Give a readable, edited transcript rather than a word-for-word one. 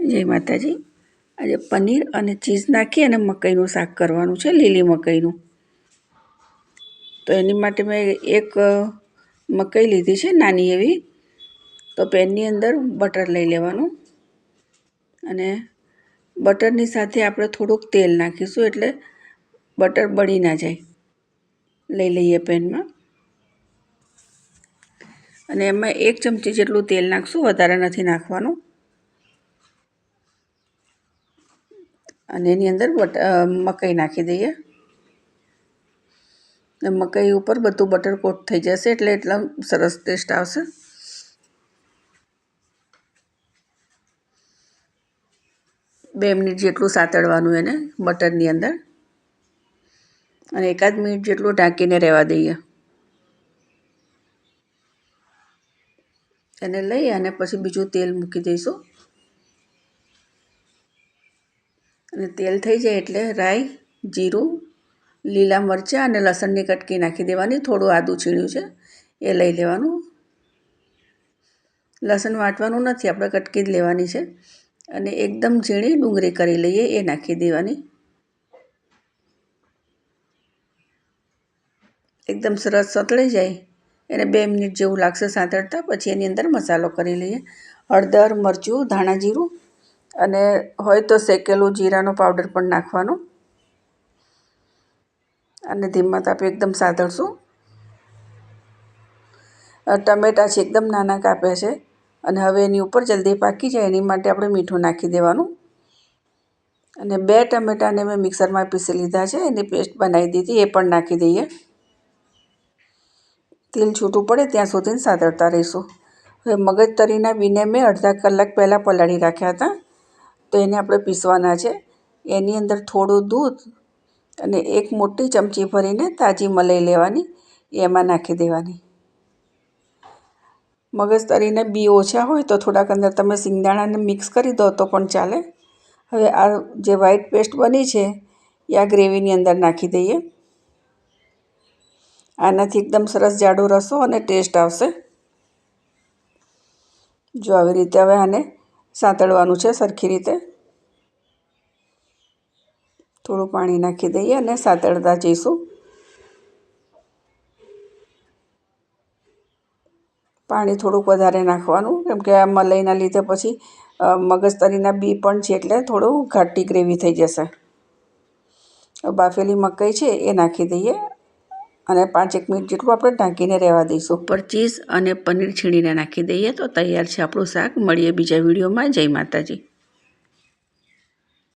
જય માતાજી। આજે પનીર અને ચીઝ નાખી અને મકાઈનું શાક કરવાનું છે, લીલી મકાઈનું। તો એની માટે મેં એક મકાઈ લીધી છે નાની એવી। તો પેનની અંદર બટર લઈ લેવાનું અને બટરની સાથે આપણે થોડુંક તેલ નાખીશું એટલે બટર બળી ના જાય। લઈ લઈએ પેનમાં અને એમાં 1 ચમચી જેટલું તેલ નાખશું, વધારે નથી નાખવાનું। અને એની અંદર મકાઈ નાખી દઈએ। મકાઈ ઉપર બધું બટર કોટ થઈ જશે એટલે એટલા સરસ ટેસ્ટ આવશે। બે મિનિટ જેટલું સાતળવાનું એને બટરની અંદર અને 1 મિનિટ જેટલું ઢાંકીને રહેવા દઈએ। એને લઈ અને પછી બીજું તેલ મૂકી દઈશું અને તેલ થઈ જાય એટલે રાઈ, જીરું, લીલા મરચાં અને લસણની કટકી નાખી દેવાની। થોડું આદું છીણ્યું છે એ લઈ લેવાનું। લસણ વાટવાનું નથી, આપણે કટકી જ લેવાની છે અને એકદમ ઝીણી ડુંગળી કરી લઈએ એ નાખી દેવાની। એકદમ સરસ સતળાઈ જાય એને 2 મિનિટ જેવું લાગશે સાંતળતા। પછી એની અંદર મસાલો કરી લઈએ। હળદર, મરચું, ધાણા જીરું અને હોય તો શેકેલું જીરાનો પાવડર પણ નાખવાનો અને ધીમા તાપે એકદમ સાતળશું। ટમેટાં છે એકદમ નાના કાપ્યા છે અને હવે એની ઉપર જલ્દી પાકી જાય એની માટે આપણે મીઠું નાખી દેવાનું અને 2 ટમેટાને મેં મિક્સરમાં પીસી લીધા છે, એની પેસ્ટ બનાવી દીધી, એ પણ નાખી દઈએ। તેલ છૂટું પડે ત્યાં સુધી સાતળતા રહીશું। હવે મગજતરીના બીને મેં અડધા કલાક પહેલાં પલાળી રાખ્યા હતા, તો એને આપણે પીસવાના છે। એની અંદર થોડું દૂધ અને 1 મોટી ચમચી ભરીને તાજી મલાઈ લેવાની, એમાં નાખી દેવાની। મગજતરીના બી ઓછા હોય તો થોડાક અંદર તમે સિંગદાણાને મિક્સ કરી દો તો પણ ચાલે। હવે આ જે વ્હાઈટ પેસ્ટ બની છે એ આ ગ્રેવીની અંદર નાખી દઈએ। આનાથી એકદમ સરસ જાડો રસો અને ટેસ્ટ આવશે। જો આવી રીતે હવે આને સાંતળવાનું છે સરખી રીતે। થોડું પાણી નાખી દઈએ અને સાતળતા જઈશું। પાણી થોડુંક વધારે નાખવાનું કેમ કે આ મલાઈના લીધે પછી મગજતરીના બી પણ છે એટલે થોડું ઘાટી ગ્રેવી થઈ જશે। બાફેલી મકાઈ છે એ નાખી દઈએ અને 5-1 મિનિટ જેટલું આપણે ઢાંકીને રહેવા દઈશું। ઉપર ચીઝ અને પનીર છીણીને નાખી દઈએ તો તૈયાર છે આપણું શાક। મળીએ બીજા વિડીયોમાં। જય માતાજી।